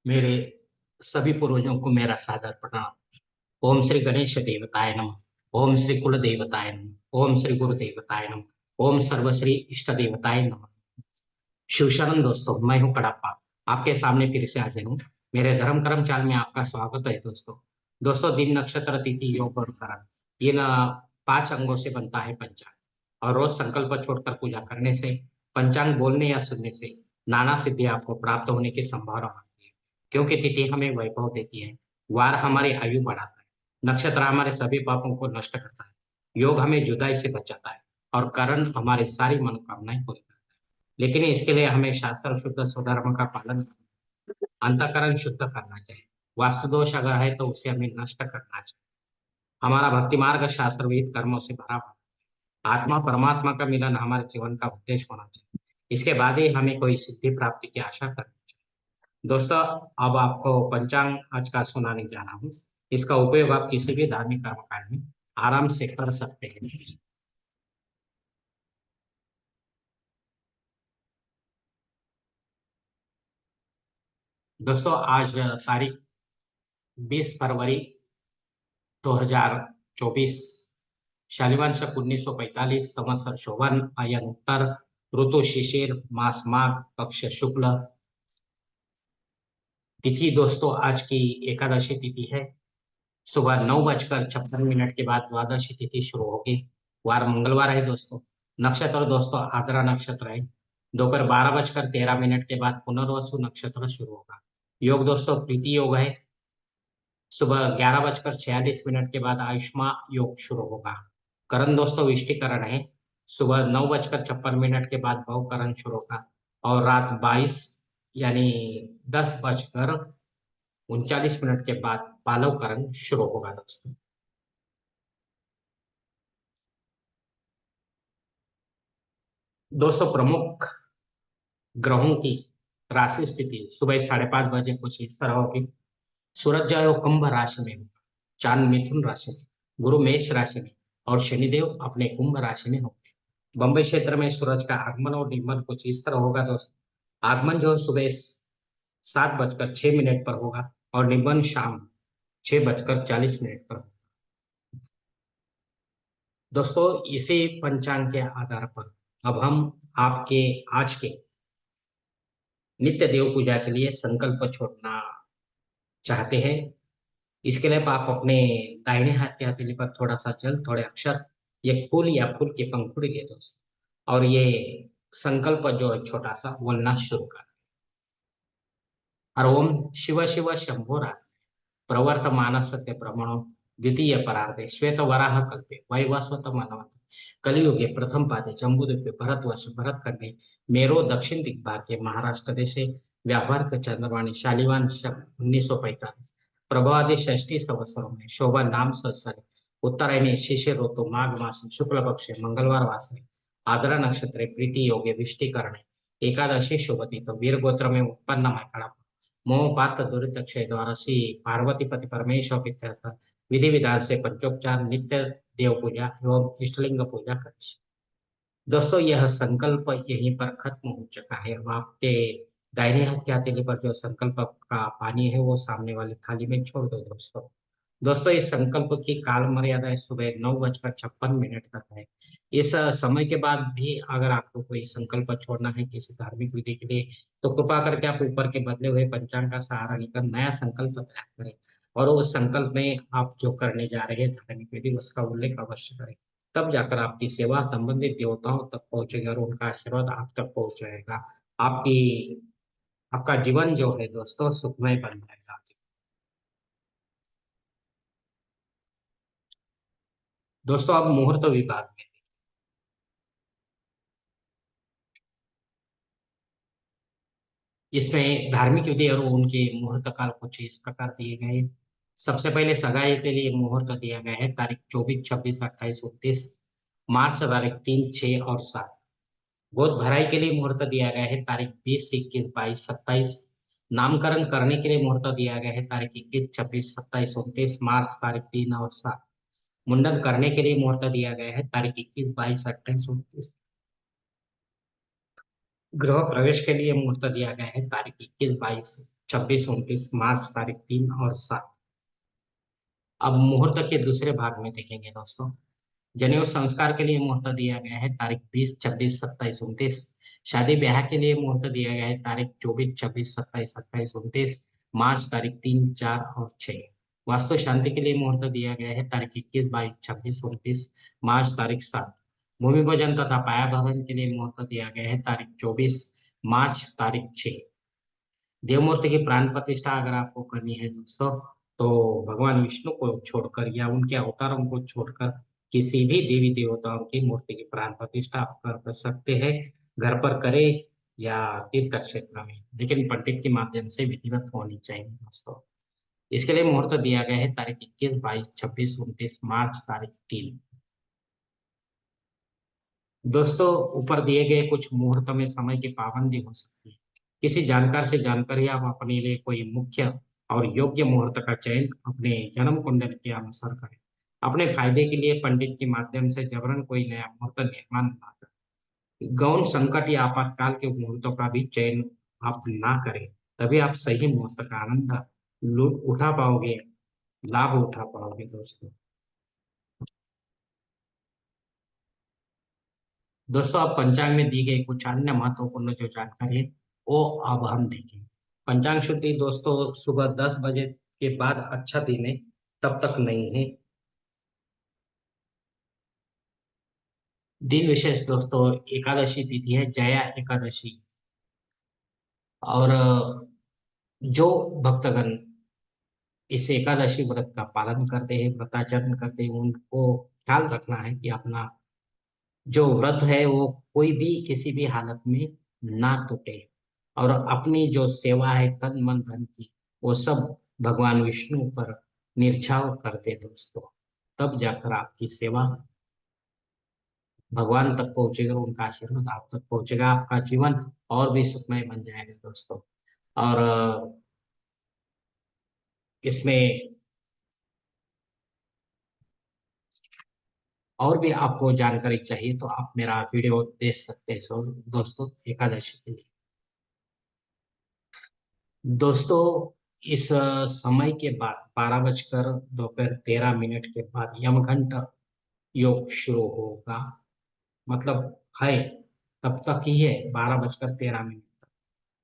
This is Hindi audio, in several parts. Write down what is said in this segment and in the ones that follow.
मेरे सभी पूर्वजों को मेरा सादर प्रणाम। ओम श्री गणेश देवताय नमः। ओम श्री कुल देवताय नमः। ओम श्री गुरु देवताय नमः। ओम सर्वश्री इष्ट देवताय नमः। शिवशरण दोस्तों, मैं हूँ कड़प्पा। आपके सामने फिर से हाजिर हूँ। मेरे धर्म कर्म चाल में आपका स्वागत है दोस्तों। दोस्तों, दिन नक्षत्र तिथि योग और करण, इन 5 अंगों से बनता है पंचांग। और रोज संकल्प छोड़कर पूजा करने से, पंचांग बोलने या सुनने से नाना सिद्धि आपको प्राप्त होने की संभावना होती है। क्योंकि तिथि हमें वैभव देती है, वार हमारी आयु बढ़ाता है, नक्षत्र हमारे सभी पापों को नष्ट करता है, योग हमें जुदाई से बचाता है, और करण हमारी सारी मनोकामनाएं पूरी करता है। लेकिन इसके लिए हमें शास्त्र शुद्ध स्वधर्म का पालन, अंतःकरण शुद्ध करना चाहिए। वास्तु दोष अगर है तो उसे हमें नष्ट करना चाहिए। हमारा भक्ति मार्ग शास्त्रविहित कर्मों से भरा हुआ है। आत्मा परमात्मा का मिलन हमारे जीवन का उद्देश्य होना चाहिए। इसके बाद ही हमें कोई सिद्धि प्राप्ति की आशा करनी चाहिए। दोस्तों, अब आपको पंचांग आज का सुनाने जा रहा हूँ। इसका उपयोग आप किसी भी धार्मिक कर्मकांड में आराम से कर सकते हैं। दोस्तों, आज तारीख 20 फरवरी 2024, शालिवान शक 1945, संवत्सर शोभन, आयन उत्तर, ऋतु शिशिर, मास माघ, पक्ष शुक्ल, तिथि दोस्तों आज की एकादशी तिथि है। सुबह 9:56 के बाद द्वादशी तिथि शुरू होगी। वार मंगलवार है दोस्तों। नक्षत्र दोस्तों आद्रा नक्षत्र है। दोपहर 12:13 के बाद पुनर्वसु नक्षत्र शुरू होगा। योग दोस्तों प्रीति योग है। सुबह 11:46 के बाद आयुष्मा योग शुरू होगा। करण दोस्तों विष्टिकरण है। सुबह 9:56 के बाद भवकरण शुरू होगा। और रात 22 यानी 10:39 के बाद पालवकरण शुरू होगा दोस्तों। दोस्तों, प्रमुख ग्रहों की राशि स्थिति सुबह 5:30 बजे कुछ इस तरह होगी। सूरज जो है वो कुंभ राशि में होगा, चांद मिथुन राशि में, गुरु मेष राशि में, और शनिदेव अपने कुंभ राशि में होंगे। बंबई क्षेत्र में सूरज का आगमन और निगमन कुछ इस तरह होगा दोस्तों। आगमन जो है सुबह 7:06 पर होगा, और निगमन शाम 6:40 पर होगा। दोस्तों, इसी पंचांग के आधार पर अब हम आपके आज के नित्य देव पूजा के लिए संकल्प छोड़ना चाहते हैं। इसके लिए आप अपने दाहिने हाथ के हथेली पर थोड़ा सा जल, थोड़े अक्षर, एक फूल या फूल की पंखुड़ी ले दोस्तों, और ये संकल्प जो है छोटा सा बोलना शुरू कर। हर ओम शिव शिव शंभोरा प्रवर्तमान सत्य प्रमणो द्वितीय परार्धे श्वेत वराह कल्पे वैवस्वत मानवत कलियुगे प्रथम पादे जम्बूद्वीपे भरतवर्ष भरतखंडे मेरो दक्षिण दिग्भागे महाराष्ट्र देशे व्यावहारिक चंद्रवाणी शालिवान शक 1945 प्रभावादि षष्ठी संवत्सरों में शोभा नाम संवत्सरे उत्तरायणी शिशिर ऋतु माघ मास शुक्ल पक्षे मंगलवार वासरे आद्रा नक्षत्रे प्रीति योगे विष्टिकरणे एकादशी शुभती तो वीर गोत्र में उत्पन्न मैं मोहपात दुरित क्षय द्वारा श्री पार्वती पति परमेश्वर पित्यर्थ विधि विधान से पंचोपचार नित्य देव पूजा एवं इष्टलिंग पूजा करें। दोस्तों, यह संकल्प यहीं पर खत्म हो चुका है। अब आपके दाहिने हाथ के हथेली पर जो संकल्प का पानी है वो सामने वाली थाली में छोड़ दो दोस्तों। दोस्तों, इस संकल्प की काल मर्यादा सुबह 9:56 तक है। इस समय के बाद भी अगर आपको कोई संकल्प छोड़ना है किसी धार्मिक विधि के लिए, तो कृपा करके आप ऊपर के बदले हुए पंचांग का सहारा लेकर नया संकल्प तैयार करें, और उस संकल्प में आप जो करने जा रहे हैं धार्मिक विधि उसका उल्लेख अवश्य करें। तब जाकर आपकी सेवा संबंधित देवताओं तक पहुंचेगी और उनका आशीर्वाद आप तक पहुंच जाएगा। आपकी आपका जीवन जो है दोस्तों सुखमय बन जाएगा। दोस्तों, अब मुहूर्त विभाग में इसमें धार्मिक विधि और उनके मुहूर्त काल कुछ इस प्रकार दिए गए हैं। सबसे पहले सगाई के लिए मुहूर्त दिया गया है तारीख 24, 26, 28, 29 मार्च, तारीख 3, 6 और 7। गोद भराई के लिए मुहूर्त दिया गया है तारीख 20, 21, 22, 27। नामकरण करने के लिए मुहूर्त दिया गया है तारीख 21, 26, 27, 29 मार्च, तारीख 3 और 7। मुंडन करने के लिए मुहूर्त दिया गया है तारीख 21, 22, 28, 29। गृह प्रवेश के लिए मुहूर्त दिया गया है तारीख 21, 22 26, 29 मार्च तारीख 3 और 7। अब मुहूर्त के दूसरे भाग में देखेंगे दोस्तों। जनेऊ संस्कार के लिए मुहूर्त दिया गया है तारीख 20, 26, 27, 29। शादी ब्याह के लिए मुहूर्त दिया गया है तारीख 24, 26, 27, 28, 29 मार्च तारीख 3, 4 और 6। वास्तु शांति के लिए मुहूर्त दिया गया है तारीख 21, 22, 26, 29 मार्च तारीख 7। भूमि पूजन तथा पाया भरण के लिए मुहूर्त दिया गया है तारीख 24 मार्च तारीख 6। देवमूर्ति की प्राण प्रतिष्ठा अगर आपको करनी है दोस्तों, तो भगवान विष्णु को छोड़कर या उनके अवतारों को छोड़कर किसी भी देवी देवताओं की मूर्ति की प्राण प्रतिष्ठा आप कर सकते हैं। घर पर करें या तीर्थ क्षेत्र में, लेकिन पंडित के माध्यम से विधिवत होनी चाहिए दोस्तों। इसके लिए मुहूर्त दिया गया है तारीख 21, 22, 26, 29 मार्च तारीख 3। दोस्तों, ऊपर दिए गए कुछ मुहूर्त में समय की पाबंदी हो सकती है। किसी जानकार से जानकर ही आप अपने लिए कोई मुख्य और योग्य मुहूर्त का चयन अपने जन्म कुंडल के अनुसार करें। अपने फायदे के लिए पंडित के माध्यम से जबरन कोई नया मुहूर्त निर्माण ना करें। गौण संकट या आपातकाल के मुहूर्तों का भी चयन आप ना करें। तभी आप सही मुहूर्त का आनंद उठा पाओगे, लाभ उठा पाओगे दोस्तों। दोस्तों, अब पंचांग में दी गई कुछ अन्य महत्वपूर्ण जो जानकारी है वो अब हम देखेंगे। पंचांग शुद्धि दोस्तों सुबह 10 बजे के बाद अच्छा दिन है, तब तक नहीं है। दिन विशेष दोस्तों, एकादशी तिथि है जया एकादशी। और जो भक्तगण इस एकादशी व्रत का पालन करते हैं, व्रताचरण करते हैं, उनको ख्याल रखना है कि अपना जो व्रत है वो कोई भी किसी भी हालत में ना टूटे। और अपनी जो सेवा है तन मन धन की, वो सब भगवान विष्णु पर निर्छाव कर दे दोस्तों। तब जाकर आपकी सेवा भगवान तक पहुंचेगा, उनका आशीर्वाद आप तक पहुंचेगा, आपका जीवन और भी सुखमय बन जाएगा दोस्तों। और इसमें और भी आपको जानकारी चाहिए तो आप मेरा वीडियो देख सकते हैं सो दोस्तों, एकादशी के लिए। दोस्तों, इस समय के बाद 12 बजकर दोपहर 13 मिनट के बाद यमघंट योग शुरू होगा। मतलब है, तब तक ही है 12 बजकर 13 मिनट तक।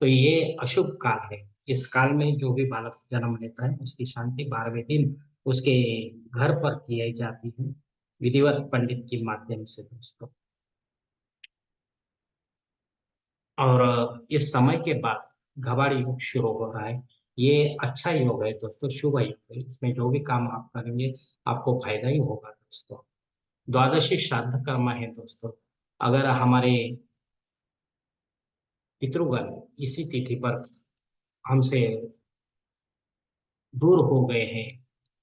तो ये अशुभ काल है। इस काल में जो भी बालक जन्म लेता है उसकी शांति 12वें दिन उसके घर पर की जाती है, विधिवत पंडित के माध्यम से दोस्तों। और इस समय के बाद घबाड़ी योग शुरू हो रहा है। ये अच्छा योग है दोस्तों, शुभ योग है। इसमें जो भी काम आप करेंगे आपको फायदा ही होगा दोस्तों। द्वादशी श्राद्ध कर्म है दोस्तों। अगर हमारे पितृगण इसी तिथि पर हमसे दूर हो गए हैं,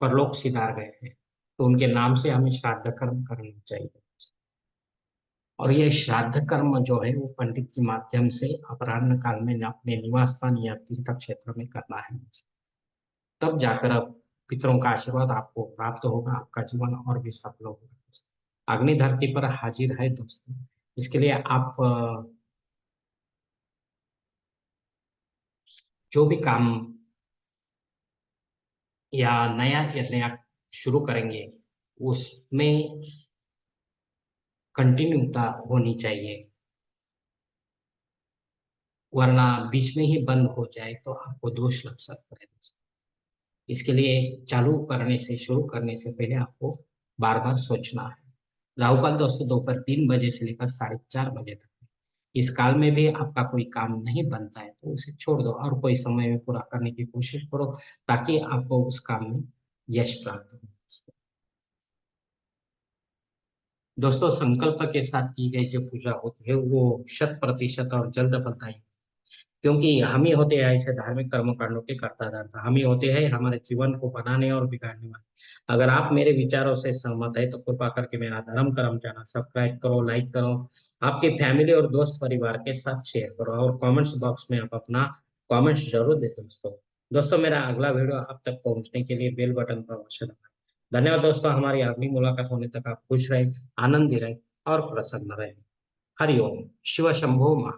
परलोक सिधार गए हैं, तो उनके नाम से हमें श्राद्ध कर्म करना चाहिए। और यह श्राद्ध कर्म जो है वो पंडित के माध्यम से अपराह्न काल में अपने निवास स्थान या तीर्थ क्षेत्र में करना है। तब जाकर अब पितरों का आशीर्वाद आपको प्राप्त होगा, आपका जीवन और भी सफल होगा दोस्तों। अग्नि धरती पर हाजिर है दोस्तों। इसके लिए आप जो भी काम या नया शुरू करेंगे उसमें कंटिन्यूता होनी चाहिए, वरना बीच में ही बंद हो जाए तो आपको दोष लग सकता है दोस्तों। इसके लिए चालू करने से शुरू करने से पहले आपको बार बार सोचना है। राहु काल दोस्तों दोपहर 3 बजे से लेकर 4:30 बजे तक है। इस काल में भी आपका कोई काम नहीं बनता है तो उसे छोड़ दो और कोई समय में पूरा करने की कोशिश करो, ताकि आपको उस काम में यश प्राप्त हो। दोस्तों, संकल्प के साथ की गई जो पूजा होती है वो 100% और जल्द फलदायी, क्योंकि हम ही होते हैं ऐसे धार्मिक कर्म कांडों के कर्ता धर्ता। हम ही होते हैं हमारे जीवन को बनाने और बिगाड़ने वाले। अगर आप मेरे विचारों से सहमत है तो कृपा करके मेरा धर्म कर्म चैनल सब्सक्राइब करो, लाइक करो, आपके फैमिली और दोस्त परिवार के साथ शेयर करो और कमेंट्स बॉक्स में आप अपना कमेंट्स जरूर दे दोस्तों। दोस्तों, मेरा अगला वीडियो आप तक पहुंचने के लिए बेल बटन पर अवश्य दबाएं। धन्यवाद दोस्तों। हमारी अगली मुलाकात होने तक आप खुश रहे, आनंदी रहे और प्रसन्न रहे। हरिओम। शिव शंभो महा।